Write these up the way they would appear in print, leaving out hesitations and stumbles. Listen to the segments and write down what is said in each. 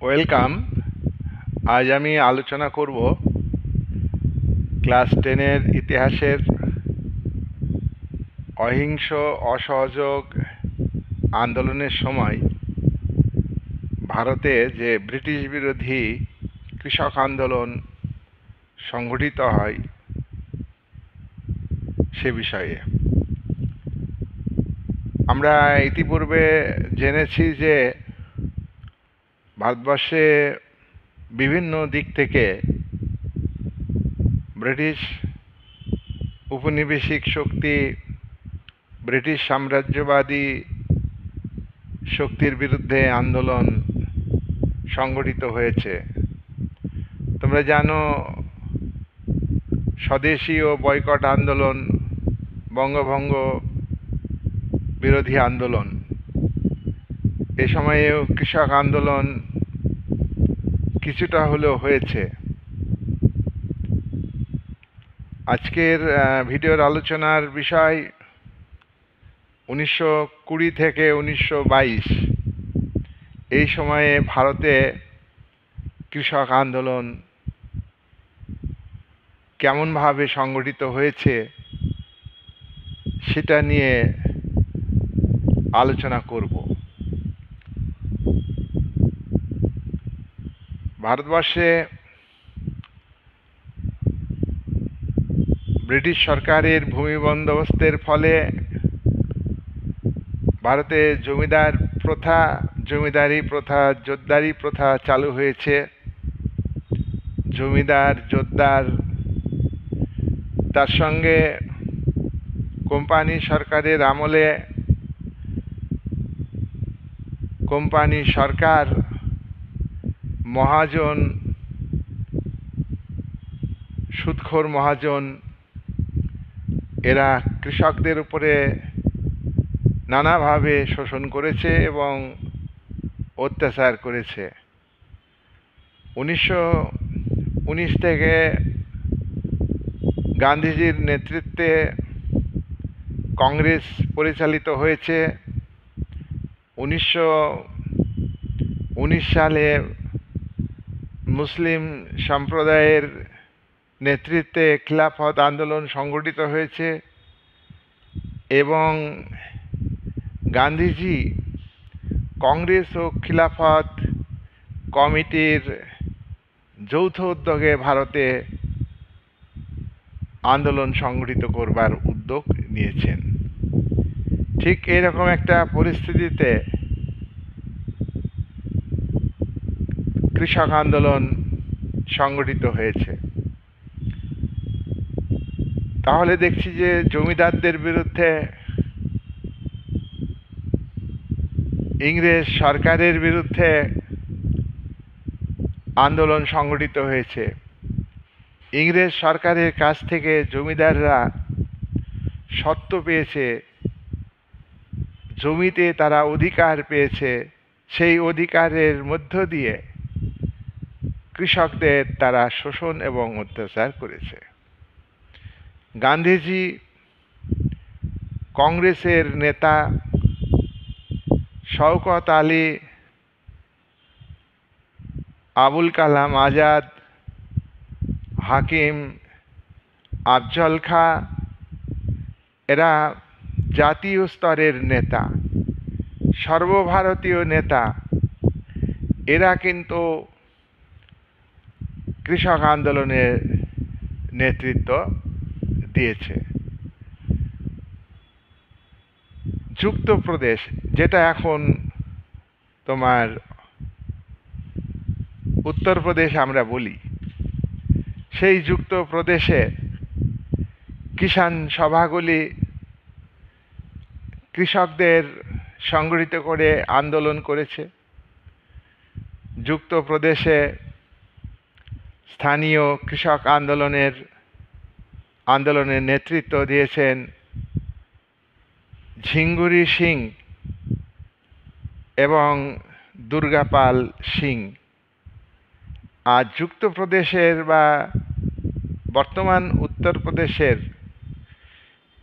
Welcome. আজ আমি আলোচনা করব ক্লাস 10-এর ইতিহাসের অহিংস অসহযোগ আন্দোলনের সময় ভারতে যে ব্রিটিশ বিরোধী কৃষক আন্দোলন সংগঠিত হয় সে বিষয়ে। আমরা ইতিপূর্বে জেনেছি যে ভারতবর্ষে বিভিন্ন দিক থেকে ব্রিটিশ উপনিবেশিক শক্তি, ব্রিটিশ সাম্রাজ্যবাদী শক্তির বিরুদ্ধে আন্দোলন সংগঠিত হয়েছে। তোমরা জানো স্বদেশী ও বয়কট আন্দোলন, বঙ্গভঙ্গ বিরোধী আন্দোলন, এ সময়েও কৃষক আন্দোলন কিছুটা হলেও হয়েছে। আজকের ভিডিওর আলোচনার বিষয় 1920 থেকে 1922 এই সময়ে ভারতে কৃষক আন্দোলন কেমনভাবে সংগঠিত হয়েছে সেটা নিয়ে আলোচনা করব। ভারতবর্ষে ব্রিটিশ সরকারের ভূমি বন্দোবস্তের ফলে ভারতে জমিদারি প্রথা, জোতদারি প্রথা চালু হয়েছে। জমিদার, জোতদার, তার সঙ্গে কোম্পানি সরকারের আমলে কোম্পানি সরকার, মহাজন, সুদখোর মহাজন, এরা কৃষকদের উপরে নানাভাবে শোষণ করেছে এবং অত্যাচার করেছে। 1919 থেকে গান্ধীজির নেতৃত্বে কংগ্রেস পরিচালিত হয়েছে। 1919 সালে মুসলিম সম্প্রদায়ের নেতৃত্বে খিলাফত আন্দোলন সংগঠিত হয়েছে এবং গান্ধীজি কংগ্রেস ও খিলাফত কমিটির যৌথ উদ্যোগে ভারতে আন্দোলন সংগঠিত করবার উদ্যোগ নিয়েছেন। ঠিক এরকম একটা পরিস্থিতিতে কৃষক আন্দোলন সংগঠিত হয়েছে। তাহলে দেখছি যে জমিদারদের বিরুদ্ধে, ইংরেজ সরকারের বিরুদ্ধে আন্দোলন সংগঠিত হয়েছে। ইংরেজ সরকারের কাছ থেকে জমিদাররা স্বত্ব পেয়েছে, জমিতে তারা অধিকার পেয়েছে। সেই অধিকারের মধ্য দিয়ে কৃষকদের তারা শোষণ এবং অত্যাচার করেছে। গান্ধীজি কংগ্রেসের নেতা শওকত আলী, আবুল কালাম আজাদ, হাকিম আফজল খাঁ, এরা জাতীয় স্তরের নেতা, সর্বভারতীয় নেতা। এরা কিন্তু কৃষক আন্দোলনের নেতৃত্ব দিয়েছে। যুক্তপ্রদেশ, যেটা এখন তোমার উত্তরপ্রদেশ আমরা বলি, সেই যুক্তপ্রদেশে কিষাণ সভাগুলি কৃষকদের সংগঠিত করে আন্দোলন করেছে। যুক্তপ্রদেশে স্থানীয় কৃষক আন্দোলনের নেতৃত্ব দিয়েছেন ঝিঙ্গুরি সিং এবং দুর্গাপাল সিং। আর যুক্তপ্রদেশের বা বর্তমান উত্তরপ্রদেশের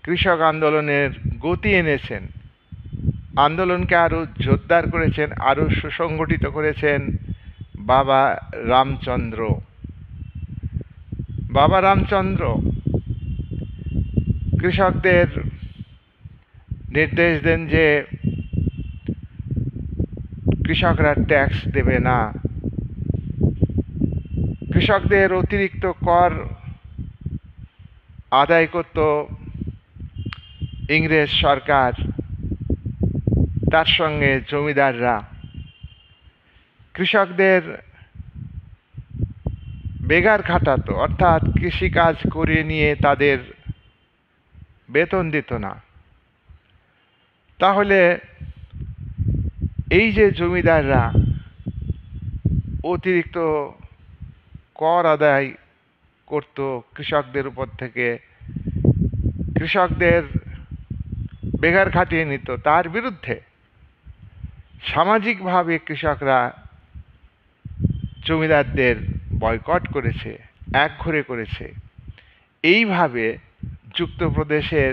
কৃষক আন্দোলনের গতি এনেছেন, আন্দোলনকে আরও জোরদার করেছেন, আরও সুসংগঠিত করেছেন বাবা রামচন্দ্র। বাবা রামচন্দ্র কৃষকদের নির্দেশ দেন যে কৃষকরা ট্যাক্স দেবে না, কৃষকদের অতিরিক্ত কর আদায় করত ইংরেজ সরকার, তার সঙ্গে জমিদাররা। কৃষকদের বেগার খাটাতো, অর্থাৎ কৃষিকাজ করে নিয়ে তাদের বেতন দিত না। তাহলে এই যে জমিদাররা অতিরিক্ত কর আদায় করত কৃষকদের উপর থেকে, কৃষকদের বেগার খাটিয়ে নিত, তার বিরুদ্ধে সামাজিকভাবে কৃষকরা জমিদারদের বয়কট করেছে, একঘরে করেছে। এইভাবে যুক্তপ্রদেশের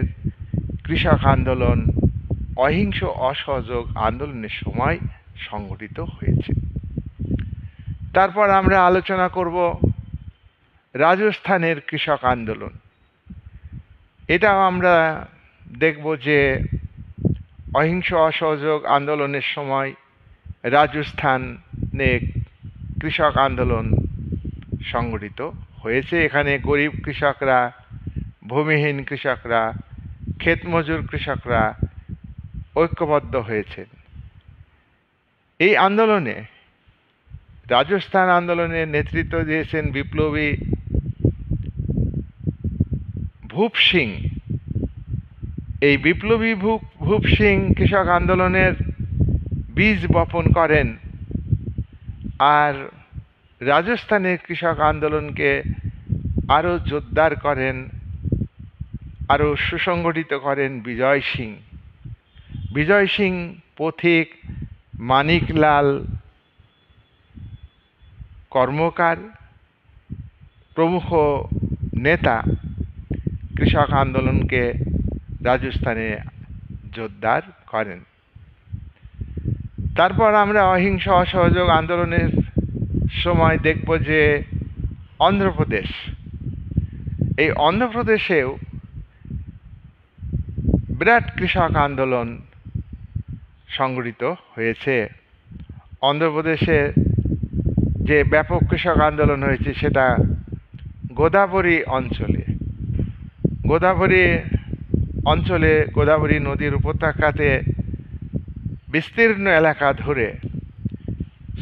কৃষক আন্দোলন অহিংস অসহযোগ আন্দোলনের সময় সংগঠিত হয়েছে। তারপর আমরা আলোচনা করব রাজস্থানের কৃষক আন্দোলন। এটাও আমরা দেখব যে অহিংস অসহযোগ আন্দোলনের সময় রাজস্থানে কৃষক আন্দোলন সংগঠিত হয়েছে। এখানে গরিব কৃষকরা, ভূমিহীন কৃষকরা, ক্ষেতমজুর কৃষকরা ঐক্যবদ্ধ হয়েছেন। এই আন্দোলনে, রাজস্থান আন্দোলনের নেতৃত্ব দিয়েছেন বিপ্লবী ভূপ সিং। এই বিপ্লবী ভূপ সিং কৃষক আন্দোলনের বীজ বপন করেন আর রাজস্থানের কৃষক আন্দোলনকে আরও জোরদার করেন, আরও সুসংগঠিত করেন বিজয় সিং। বিজয় সিং, পথিক, মানিকলাল কর্মকার প্রমুখ নেতা কৃষক আন্দোলনকে রাজস্থানে জোরদার করেন। তারপর আমরা অহিংস অসহযোগ আন্দোলনের সময় দেখব যে অন্ধ্রপ্রদেশ, এই অন্ধ্রপ্রদেশেও বিরাট কৃষক আন্দোলন সংগঠিত হয়েছে। অন্ধ্রপ্রদেশে যে ব্যাপক কৃষক আন্দোলন হয়েছে সেটা গোদাবরী অঞ্চলে। গোদাবরী নদীর উপত্যকাতে বিস্তীর্ণ এলাকা ধরে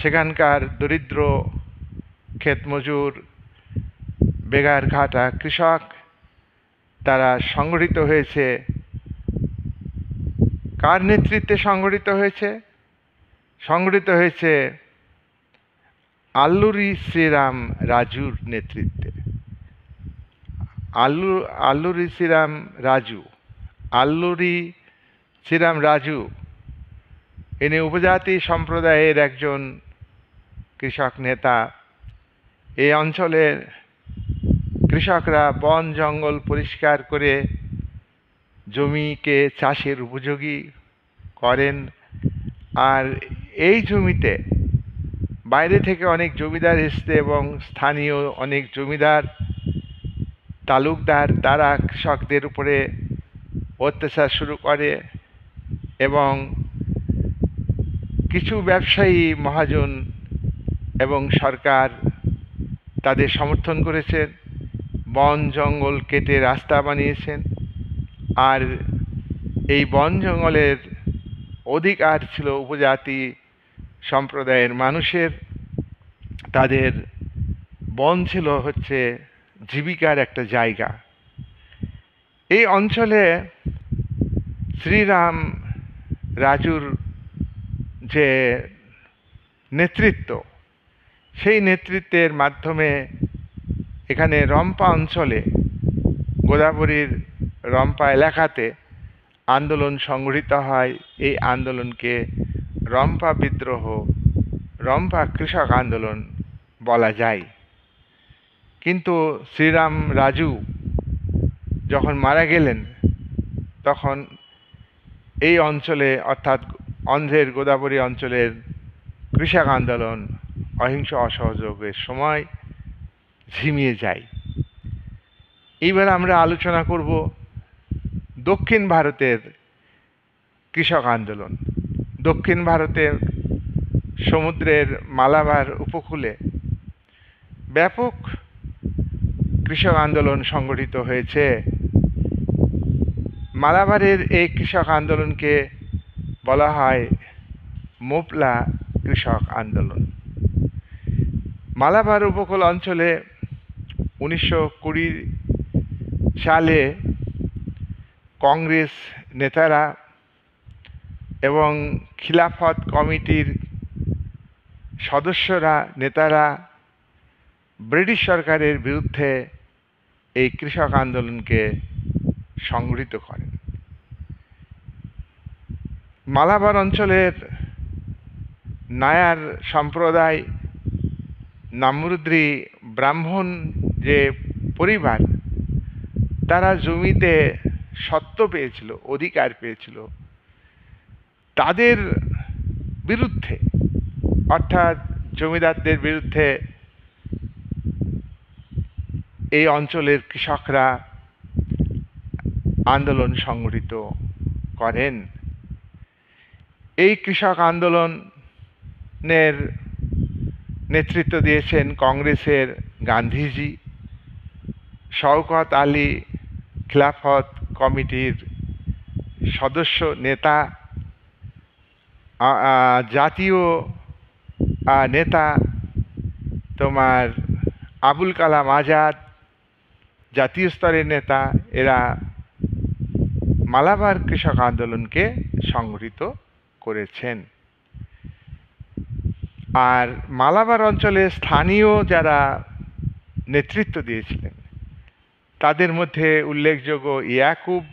সেখানকার দরিদ্র ক্ষেতমজুর, বেগার ঘাটা কৃষক তারা সংগঠিত হয়েছে। কার নেতৃত্বে সংগঠিত হয়েছে? সংগঠিত হয়েছে আল্লুরি শ্রীরাম রাজুর নেতৃত্বে। আল্লুরি শ্রীরাম রাজু ইনি উপজাতি সম্প্রদায়ের একজন কৃষক নেতা। এই অঞ্চলের কৃষকরা বন জঙ্গল পরিষ্কার করে জমিকে চাষের উপযোগী করেন, আর এই জমিতে বাইরে থেকে অনেক জমিদার এসছে এবং স্থানীয় অনেক জমিদার, তালুকদার তারা কৃষকদের উপরে অত্যাচার শুরু করে এবং কিছু ব্যবসায়ী, মহাজন এবং সরকার তাদের সমর্থন করেছেন, বন জঙ্গল কেটে রাস্তা বানিয়েছেন। আর এই বন জঙ্গলের অধিকার ছিল উপজাতি সম্প্রদায়ের মানুষের। তাদের বন ছিল হচ্ছে জীবিকার একটা জায়গা। এই অঞ্চলে শ্রীরাম রাজুর যে নেতৃত্ব, সেই নেতৃত্বের মাধ্যমে এখানে রম্পা অঞ্চলে, গোদাবরীর রম্পা এলাকাতে আন্দোলন সংগঠিত হয়। এই আন্দোলনকে রম্পা বিদ্রোহ, রম্পা কৃষক আন্দোলন বলা যায়। কিন্তু শ্রীরাম রাজু যখন মারা গেলেন তখন এই অঞ্চলে, অর্থাৎ অন্ধ্রের গোদাবরী অঞ্চলের কৃষক আন্দোলন অহিংস অসহযোগের সময় ঝিমিয়ে যায়। এইবার আমরা আলোচনা করব দক্ষিণ ভারতের কৃষক আন্দোলন। দক্ষিণ ভারতের সমুদ্রের মালাবার উপকূলে ব্যাপক কৃষক আন্দোলন সংগঠিত হয়েছে। মালাবারের এই কৃষক আন্দোলনকে বলা হয় মোপলা কৃষক আন্দোলন। মালাবার উপকূল অঞ্চলে 1920 সালে কংগ্রেস নেতারা এবং খিলাফত কমিটির সদস্যরা নেতারা ব্রিটিশ সরকারের বিরুদ্ধে এই কৃষক আন্দোলনকে সংগঠিত করেন। মালাবার অঞ্চলের নায়ার সম্প্রদায়, নামরুদ্রি ব্রাহ্মণ যে পরিবার, তারা জমিতে স্বত্ব পেয়েছিল, অধিকার পেয়েছিল, তাদের বিরুদ্ধে অর্থাৎ জমিদারদের বিরুদ্ধে এই অঞ্চলের কৃষকরা আন্দোলন সংগঠিত করেন। এই কৃষক আন্দোলনের নেতৃত্ব দিয়েছেন কংগ্রেসের গান্ধীজি, শওকত আলী খিলাফত কমিটির সদস্য নেতা, জাতীয় নেতা তোমার আবুল কালাম আজাদ, জাতীয় স্তরের নেতা। এরা মালাবার কৃষক আন্দোলনকে সংগঠিত করেছেন। আর মালাবার অঞ্চলে স্থানীয় যারা নেতৃত্ব দিয়েছিলেন তাদের মধ্যে উল্লেখযোগ্য ইয়াকুব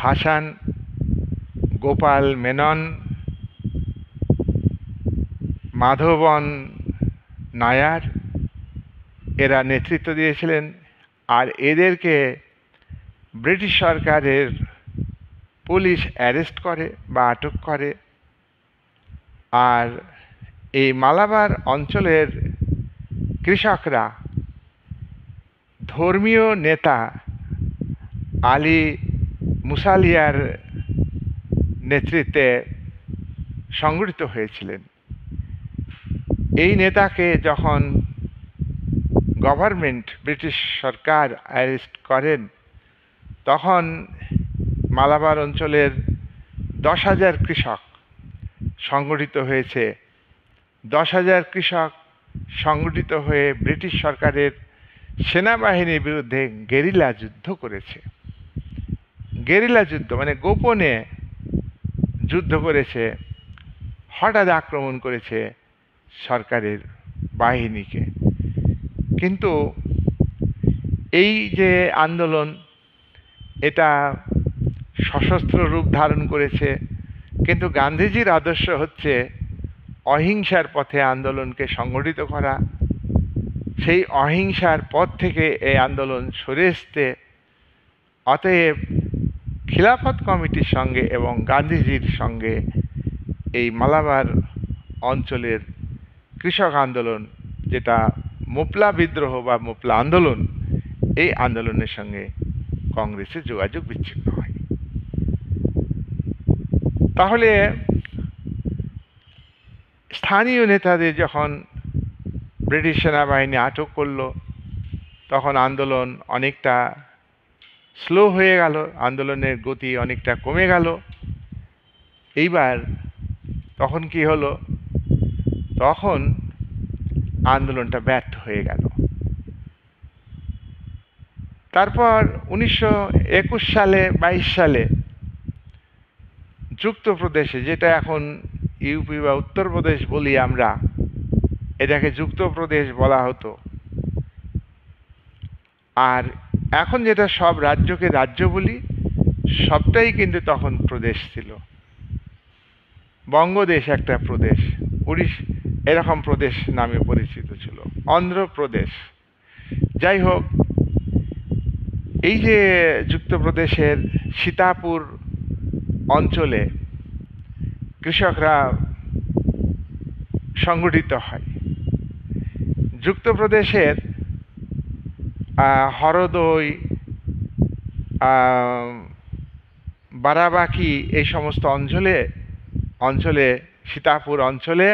হাসান, গোপাল মেনন, মাধবন নায়ার, এরা নেতৃত্ব দিয়েছিলেন। আর এদেরকে ব্রিটিশ সরকারের পুলিশ অ্যারেস্ট করে বা আটক করে। আর এই মালাবার অঞ্চলের কৃষকরা ধর্মীয় নেতা আলী মুসালিয়ার নেতৃত্বে সংগঠিত হয়েছিলেন। এই নেতাকে যখন গভর্নমেন্ট, ব্রিটিশ সরকার অ্যারেস্ট করেন, তখন মালাবার অঞ্চলের 10,000 কৃষক সংগঠিত হয়েছে। 10,000 কৃষক সংগঠিত হয়ে ব্রিটিশ সরকারের সেনাবাহিনীর বিরুদ্ধে গেরিলা যুদ্ধ করেছে। গেরিলা যুদ্ধ মানে গোপনে যুদ্ধ করেছে, হঠাৎ আক্রমণ করেছে সরকারের বাহিনীকে। কিন্তু এই যে আন্দোলন, এটা সশস্ত্র রূপ ধারণ করেছে, কিন্তু গান্ধীজির আদর্শ হচ্ছে অহিংসার পথে আন্দোলনকে সংগঠিত করা। সেই অহিংসার পথ থেকে এই আন্দোলন সরে আসতে, অতএব খিলাফত কমিটির সঙ্গে এবং গান্ধীজির সঙ্গে এই মালাবার অঞ্চলের কৃষক আন্দোলন, যেটা মোপলা বিদ্রোহ বা মোপলা আন্দোলন, এই আন্দোলনের সঙ্গে কংগ্রেসের যোগাযোগ বিচ্ছিন্ন হয়। তাহলে স্থানীয় নেতাদের যখন ব্রিটিশ সেনাবাহিনী আটক করলো, তখন আন্দোলন অনেকটা স্লো হয়ে গেল, আন্দোলনের গতি অনেকটা কমে গেল। এইবার তখন কি হলো? তখন আন্দোলনটা ব্যর্থ হয়ে গেল। তারপর 1921 সালে 22 সালে যুক্তপ্রদেশে, যেটা এখন ইউপি বা উত্তরপ্রদেশ বলি আমরা, এটাকে যুক্তপ্রদেশ বলা হতো। আর এখন যেটা সব রাজ্যকে রাজ্য বলি, সবটাই কিন্তু তখন প্রদেশ ছিল। বঙ্গদেশ একটা প্রদেশ, এরকম প্রদেশ নামে পরিচিত ছিল, অন্ধ্রপ্রদেশ। যাই হোক, এই যে যুক্তপ্রদেশের সীতাপুর অঞ্চলে কৃষকরা সংগঠিত হয়, যুক্তপ্রদেশের হরদই, বারাবাঁকি এই সমস্ত অঞ্চলে সীতাপুর অঞ্চলে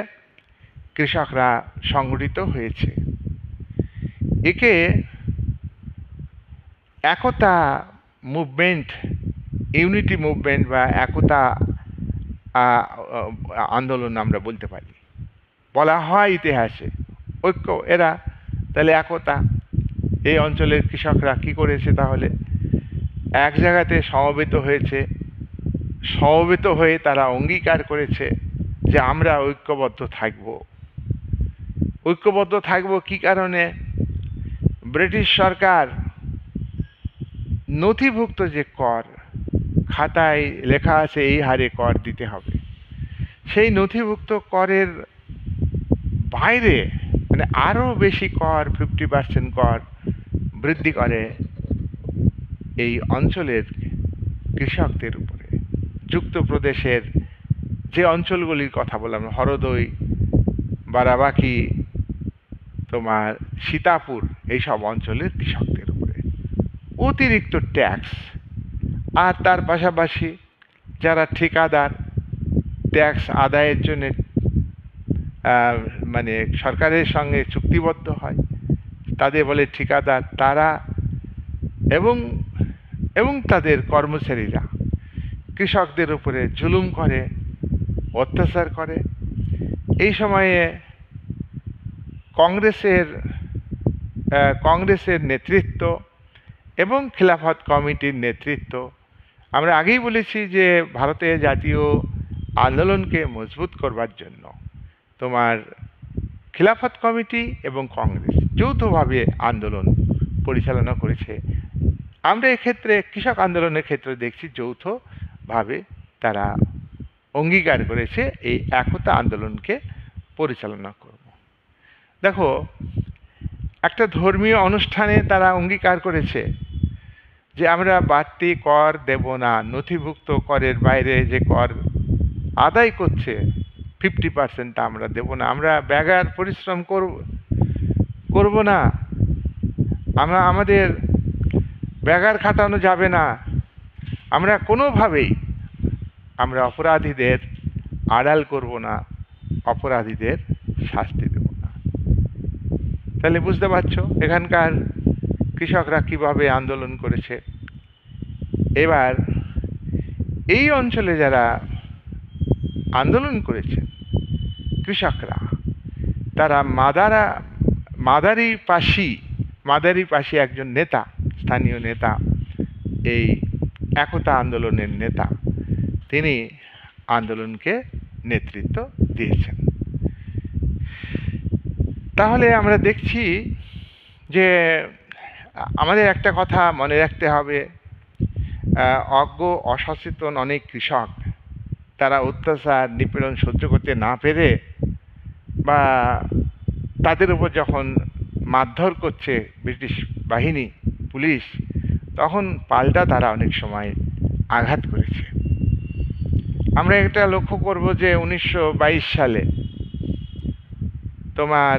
কৃষকরা সংগঠিত হয়েছে। একে একতা মুভমেন্ট, ইউনিটি মুভমেন্ট বা একতা আন্দোলন আমরা বলতে পারি। বলা হয় ইতিহাসে ঐক্য, এরা তাহলে একতা। এই অঞ্চলের কৃষকরা কি করেছে তাহলে? এক জায়গাতে সমবেত হয়েছে, সমবেত হয়ে তারা অঙ্গীকার করেছে যে আমরা ঐক্যবদ্ধ থাকব। ঐক্যবদ্ধ থাকব কি কারণে? ব্রিটিশ সরকার নথিভুক্ত যে কর, খাতায় লেখা আছে এই হারে কর দিতে হবে, সেই নথিভুক্ত করের বাইরে মানে আরও বেশি কর, 50% কর বৃদ্ধি করে এই অঞ্চলের কৃষকদের উপরে। যুক্তপ্রদেশের যে অঞ্চলগুলির কথা বললাম, হরদই, বারাবাঁকি, তোমার সীতাপুর, এইসব অঞ্চলের কৃষকদের উপরে অতিরিক্ত ট্যাক্স। আর তার পাশাপাশি যারা ঠিকাদার ট্যাক্স আদায়ের জন্য মানে সরকারের সঙ্গে চুক্তিবদ্ধ হয়, তাদের বলে ঠিকাদার, তারা এবং তাদের কর্মচারীরা কৃষকদের উপরে জুলুম করে, অত্যাচার করে। এই সময়ে কংগ্রেসের নেতৃত্ব এবং খিলাফত কমিটির নেতৃত্ব, আমরা আগেই বলেছি যে ভারতে জাতীয় আন্দোলনকে মজবুত করবার জন্য তোমার খিলাফত কমিটি এবং কংগ্রেস যৌথভাবে আন্দোলন পরিচালনা করেছে। আমরা এক্ষেত্রে কৃষক আন্দোলনের ক্ষেত্রে দেখছি যৌথভাবে তারা অঙ্গীকার করেছে এই একতা আন্দোলনকে পরিচালনা করব। দেখো, একটা ধর্মীয় অনুষ্ঠানে তারা অঙ্গীকার করেছে যে আমরা বাড়তি কর দেব না, নথিভুক্ত করের বাইরে যে কর আদায় করছে 50% তা আমরা দেব না, আমরা বেগার পরিশ্রম করব না, আমাদের বেগার খাটানো যাবে না, আমরা কোনোভাবেই আমরা অপরাধীদের আড়াল করব না, অপরাধীদের শাস্তি দেব না। তাহলে বুঝতে পারছো এখানকার কৃষকরা কিভাবে আন্দোলন করেছে। এবার এই অঞ্চলে যারা আন্দোলন করেছে কৃষকরা, তারা মাদারি পাশি একজন নেতা, স্থানীয় নেতা, এই একতা আন্দোলনের নেতা, তিনি আন্দোলনকে নেতৃত্ব দিয়েছেন। তাহলে আমরা দেখছি যে আমাদের একটা কথা মনে রাখতে হবে, অজ্ঞ অসচেতন অনেক কৃষক তারা অত্যাচার নিপীড়ন সহ্য করতে না পেরে বা তাদের উপর যখন মারধর করছে ব্রিটিশ বাহিনী, পুলিশ, তখন পাল্টা তারা অনেক সময় আঘাত করেছে। আমরা এটা লক্ষ্য করব যে 1922 সালে তোমার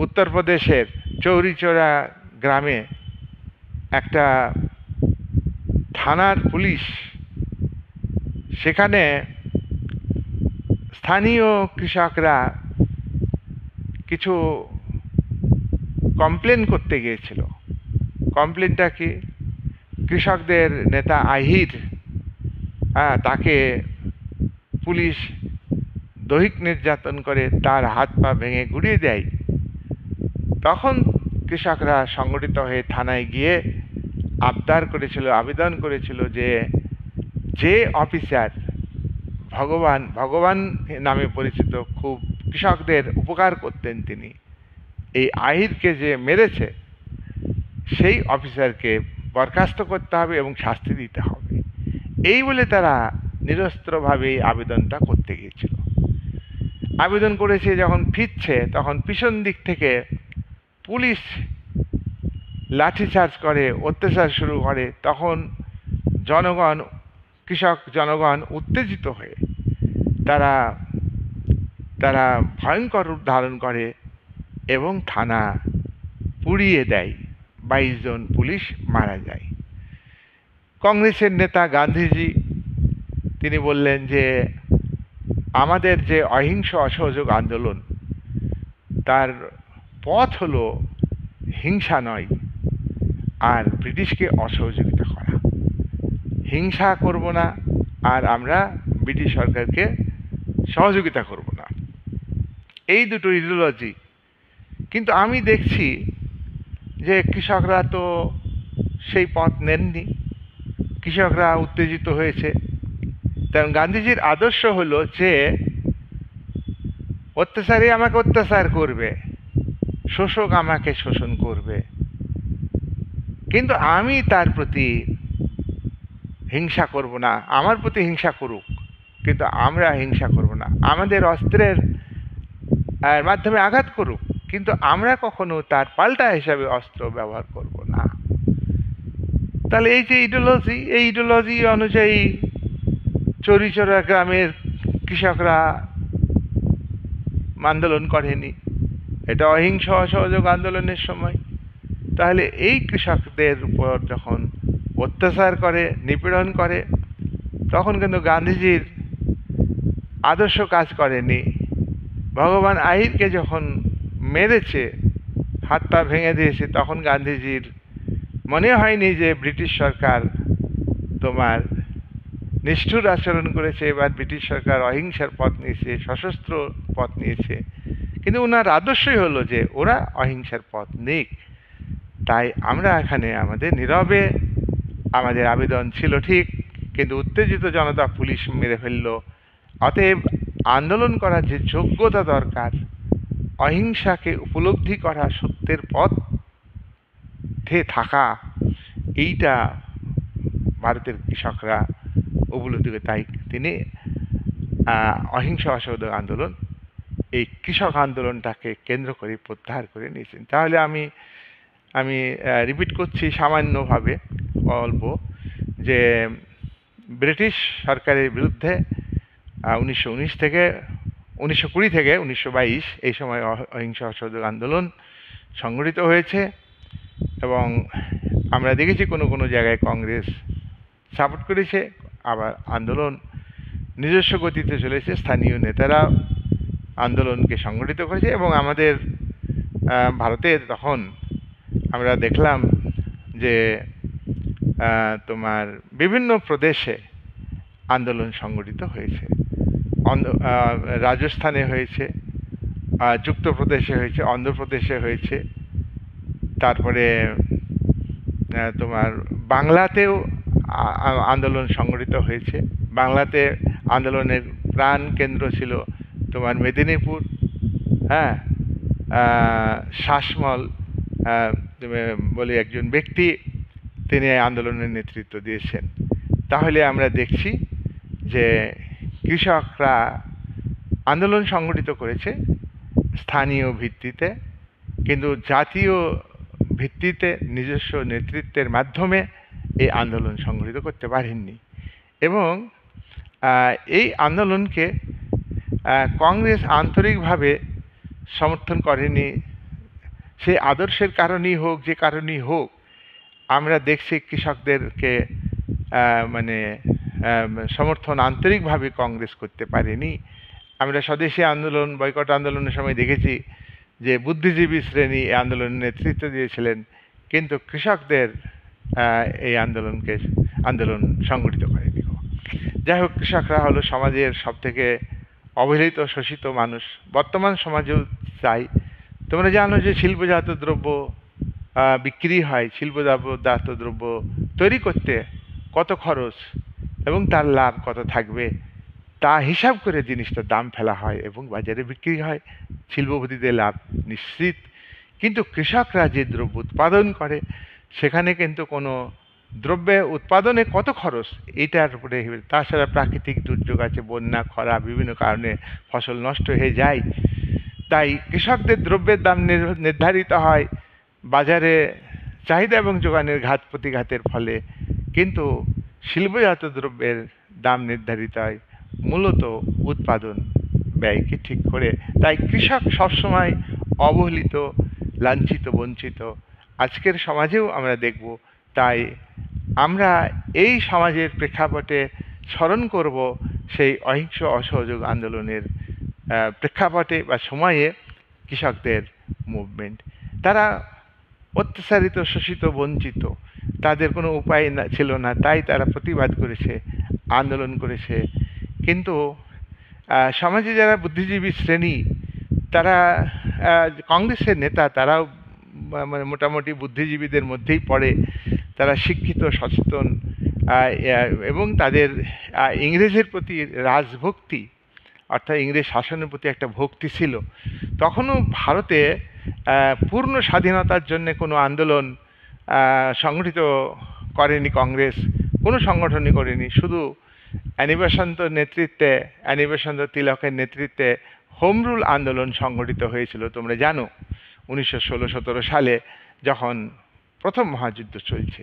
উত্তরপ্রদেশের চৌরিচৌরা গ্রামে একটা থানার পুলিশ, সেখানে স্থানীয় কৃষকরা কিছু কমপ্লেন করতে গিয়েছিল। কমপ্লেনটা কি? কৃষকদের নেতা আহির, তাকে পুলিশ দৈহিক নির্যাতন করে তার হাত পা ভেঙে গুঁড়িয়ে দেয়। তখন কৃষকরা সংগঠিত হয়ে থানায় গিয়ে আবেদন করেছিল যে অফিসার ভগবান নামে পরিচিত, খুব কৃষকদের উপকার করতেন, তিনি এই আহিরকে যে মেরেছে সেই অফিসারকে বরখাস্ত করতে হবে এবং শাস্তি দিতে হবে, এই বলে তারা নিরস্ত্রভাবে এই আবেদনটা করতে গিয়েছিল। আবেদন করেছে, যখন ফিরছে তখন পিছন দিক থেকে পুলিশ লাঠিচার্জ করে, অত্যাচার শুরু করে। তখন কৃষক জনগণ উত্তেজিত হয়ে তারা ভয়ঙ্কর রূপ ধারণ করে এবং থানা পুড়িয়ে দেয়, 22 জন পুলিশ মারা যায়। কংগ্রেসের নেতা গান্ধীজি তিনি বললেন যে আমাদের যে অহিংস অসহযোগ আন্দোলন, তার পথ হলো হিংসা নয়, আর ব্রিটিশকে অসহযোগিতা করা। হিংসা করব না, আর আমরা ব্রিটিশ সরকারকে সহযোগিতা করব না। এই দুটো ইডিওলজি। কিন্তু আমি দেখছি যে কৃষকরা তো সেই পথ নেননি, কৃষকরা উত্তেজিত হয়েছে। কারণ গান্ধীজির আদর্শ হলো যে অত্যাচারী আমাকে অত্যাচার করবে, শোষক আমাকে শোষণ করবে, কিন্তু আমি তার প্রতি হিংসা করব না। আমার প্রতি হিংসা করুক, কিন্তু আমরা হিংসা করব না। আমাদের অস্ত্রের মাধ্যমে আঘাত করুক, কিন্তু আমরা কখনো তার পাল্টা হিসাবে অস্ত্র ব্যবহার করব না। তাহলে এই যে ইডিওলজি, এই ইডিওলজি অনুযায়ী চৌরিচৌরা গ্রামের কৃষকরা আন্দোলন করেনি, এটা অহিংস অসহযোগ আন্দোলনের সময়। তাহলে এই কৃষকদের উপর যখন অত্যাচার করে, নিপীড়ন করে, তখন কিন্তু গান্ধীজির আদর্শ কাজ করেনি। ভগবান আহিরকে যখন মেরেছে, হাত পা ভেঙে দিয়েছে, তখন গান্ধীজির মনে হয়নি যে ব্রিটিশ সরকার তোমার নিষ্ঠুর আচরণ করেছে, এবার ব্রিটিশ সরকার অহিংসার পথ নিয়েছে, সশস্ত্র পথ নিয়েছে। কিন্তু ওনার আদর্শই হলো যে ওরা অহিংসার পথ নিক। তাই আমরা এখানে আমাদের নীরবে আমাদের আবেদন ছিল ঠিক, কিন্তু উত্তেজিত জনতা পুলিশ মেরে ফেলল। অতএব আন্দোলন করার যে যোগ্যতা দরকার, অহিংসাকে উপলব্ধি করা, সত্যের পথে থাকা, এইটা ভারতের কৃষকরা উপলব্ধি করে। তাই তিনি অহিংস অসহযোগ আন্দোলন, এই কৃষক আন্দোলনটাকে কেন্দ্র করে প্রত্যাহার করে নিয়েছেন। তাহলে আমি রিপিট করছি সামান্যভাবে, অল্প, যে ব্রিটিশ সরকারের বিরুদ্ধে 1919 থেকে 1920 থেকে 1922 এই সময় অহিংস অসহযোগ আন্দোলন সংগঠিত হয়েছে। এবং আমরা দেখেছি কোনো কোনো জায়গায় কংগ্রেস সাপোর্ট করেছে, আবার আন্দোলন নিজস্ব গতিতে চলেছে। স্থানীয় নেতারা আন্দোলনকে সংগঠিত করেছে এবং আমাদের ভারতের তখন আমরা দেখলাম যে তোমার বিভিন্ন প্রদেশে আন্দোলন সংগঠিত হয়েছে। রাজস্থানে হয়েছে, যুক্তপ্রদেশে হয়েছে, অন্ধ্রপ্রদেশে হয়েছে, তারপরে তোমার বাংলাতেও আন্দোলন সংগঠিত হয়েছে। বাংলাতে আন্দোলনের প্রাণ কেন্দ্র ছিল তোমার মেদিনীপুর, হ্যাঁ, শাসমল বলে একজন ব্যক্তি, তিনি আন্দোলনের নেতৃত্ব দিয়েছেন। তাহলে আমরা দেখছি যে কৃষকরা আন্দোলন সংগঠিত করেছে স্থানীয় ভিত্তিতে, কিন্তু জাতীয় ভিত্তিতে নিজস্ব নেতৃত্বের মাধ্যমে এই আন্দোলন সংগঠিত করতে পারেননি। এবং এই আন্দোলনকে কংগ্রেস আন্তরিকভাবে সমর্থন করেনি। সেই আদর্শের কারণেই হোক, যে কারণেই হোক, আমরা দেখছি কৃষকদেরকে মানে সমর্থন আন্তরিকভাবে কংগ্রেস করতে পারেনি। আমরা স্বদেশী আন্দোলন, বয়কট আন্দোলনের সময় দেখেছি যে বুদ্ধিজীবী শ্রেণী এই আন্দোলনের নেতৃত্ব দিয়েছিলেন, কিন্তু কৃষকদের এই আন্দোলন সংগঠিত করেনি। যাই হোক, কৃষকরা হলো সমাজের সবথেকে অবহেলিত, শোষিত মানুষ। বর্তমান সমাজেও চাই। তোমরা জানো যে শিল্পজাত দ্রব্য বিক্রি হয়, শিল্পজাত দ্রব্য তৈরি করতে কত খরচ এবং তার লাভ কত থাকবে, তা হিসাব করে জিনিসটার দাম ফেলা হয় এবং বাজারে বিক্রি হয়। শিল্পপতিদের লাভ নিশ্চিত, কিন্তু কৃষকরা যে দ্রব্য উৎপাদন করে সেখানে কিন্তু কোনো দ্রব্যে উৎপাদনে কত খরচ, এইটার উপরে। তাছাড়া প্রাকৃতিক দুর্যোগ আছে, বন্যা, খরা, বিভিন্ন কারণে ফসল নষ্ট হয়ে যায়। তাই কৃষকদের দ্রব্যের দাম নির্ধারিত হয় বাজারে চাহিদা এবং যোগানের ঘাত প্রতিঘাতের ফলে, কিন্তু শিল্পজাত দ্রব্যের দাম নির্ধারিত হয় মূলত উৎপাদন ব্যয়কে ঠিক করে। তাই কৃষক সবসময় অবহেলিত, লাঞ্ছিত, বঞ্চিত আজকের সমাজেও আমরা দেখব। তাই আমরা এই সমাজের প্রেক্ষাপটে স্মরণ করব সেই অহিংস অসহযোগ আন্দোলনের প্রেক্ষাপটে বা সময়ে কৃষকদের মুভমেন্ট। তারা অত্যাচারিত, শোষিত, বঞ্চিত, তাদের কোনো উপায় ছিল না, তাই তারা প্রতিবাদ করেছে, আন্দোলন করেছে। কিন্তু সমাজে যারা বুদ্ধিজীবী শ্রেণী, তারা কংগ্রেসের নেতা, তারাও মানে মোটামুটি বুদ্ধিজীবীদের মধ্যেই পড়ে। তারা শিক্ষিত, সচেতন এবং তাদের ইংরেজের প্রতি রাজভক্তি, অর্থাৎ ইংরেজ শাসনের প্রতি একটা ভক্তি ছিল। তখনও ভারতে পূর্ণ স্বাধীনতার জন্য কোনো আন্দোলন সংগঠিত করেনি কংগ্রেস, কোনো সংগঠনই করেনি। শুধু অ্যানি বেসান্তের নেতৃত্বে, অ্যানি বেসান্ত তিলকের নেতৃত্বে হোম রুল আন্দোলন সংগঠিত হয়েছিল, তোমরা জানো, 1916-17 সালে যখন প্রথম মহাযুদ্ধ চলছে।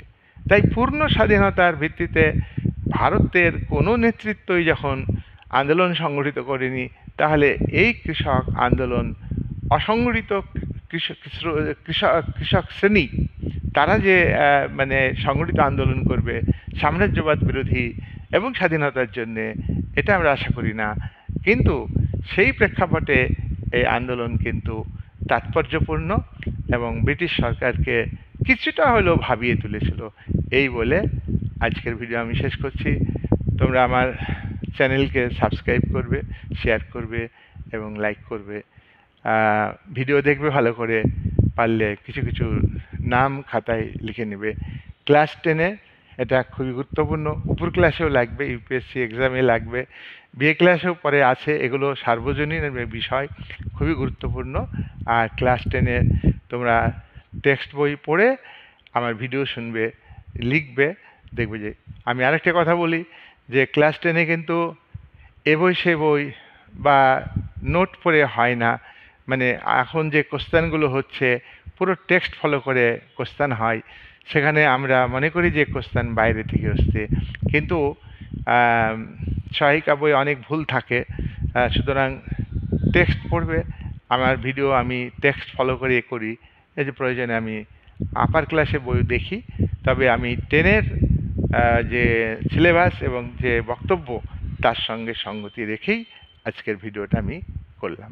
তাই পূর্ণ স্বাধীনতার ভিত্তিতে ভারতের কোনো নেতৃত্বই যখন আন্দোলন সংগঠিত করেনি, তাহলে এই কৃষক আন্দোলন অসংগঠিত কৃষক শ্রেণী, তারা যে মানে সংগঠিত আন্দোলন করবে সাম্রাজ্যবাদ বিরোধী এবং স্বাধীনতার জন্যে, এটা আমরা আশা করি না। কিন্তু সেই প্রেক্ষাপটে এই আন্দোলন কিন্তু তাৎপর্যপূর্ণ এবং ব্রিটিশ সরকারকে কিছুটা হলেও ভাবিয়ে তুলেছিল। এই বলে আজকের ভিডিও আমি শেষ করছি। তোমরা আমার চ্যানেলকে সাবস্ক্রাইব করবে, শেয়ার করবে এবং লাইক করবে। ভিডিও দেখবে ভালো করে, পারলে কিছু কিছু নাম খাতায় লিখে নেবে। ক্লাস 10-এ এটা খুবই গুরুত্বপূর্ণ, উপর ক্লাসেও লাগবে, ইউপিএসসি এক্সামে লাগবে, বিএ ক্লাসেও পরে আছে। এগুলো সার্বজনীন বিষয়, খুবই গুরুত্বপূর্ণ। আর ক্লাস 10-এ তোমরা টেক্সট বই পড়ে আমার ভিডিও শুনবে, লিখবে, দেখবে যে আমি আরেকটা কথা বলি যে ক্লাস 10-এ কিন্তু এ বই সে বই বা নোট পড়ে হয় না। মানে এখন যে কোশ্চেনগুলো হচ্ছে পুরো টেক্সট ফলো করে কোশ্চেন হয়, সেখানে আমরা মনে করি যে কোশ্চেন বাইরে থেকে আসছে, কিন্তু সহায়িকা বই অনেক ভুল থাকে। সুতরাং টেক্সট পড়বে। আমার ভিডিও আমি টেক্সট ফলো করে করি, এই যে প্রয়োজনে আমি আপার ক্লাসে বই দেখি, তবে আমি 10-এর যে সিলেবাস এবং যে বক্তব্য তার সঙ্গে সঙ্গতি রেখেই আজকের ভিডিওটা আমি করলাম।